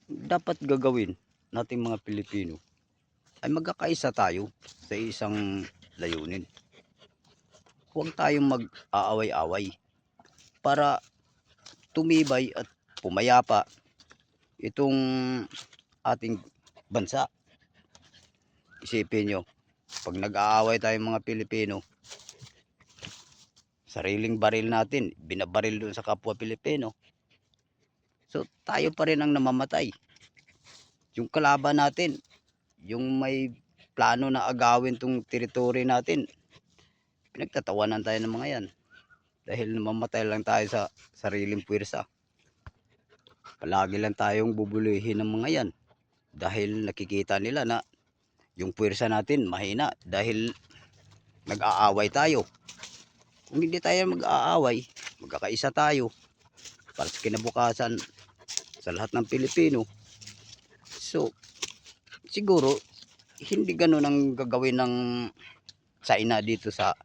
dapat gagawin nating mga Pilipino ay magkakaisa tayo sa isang layunin. Huwag tayong mag-aaway-away para tumibay at pumayapa itong ating bansa. Isipin nyo, pag nag-aaway tayong mga Pilipino, sariling baril natin, binabaril doon sa kapwa Pilipino. So tayo pa rin ang namamatay. Yung kalaban natin, yung may plano na agawin tong teritoryo natin, pinagtatawanan tayo ng mga yan. Dahil namamatay lang tayo sa sariling puwersa. Palagi lang tayong bubulihin ng mga yan. Dahil nakikita nila na yung puwersa natin mahina. Dahil nag-aaway tayo. Kung hindi tayo mag-aaway, magkakaisa tayo para sa kinabukasan sa lahat ng Pilipino. So, siguro, hindi ganun ang gagawin ng China dito sa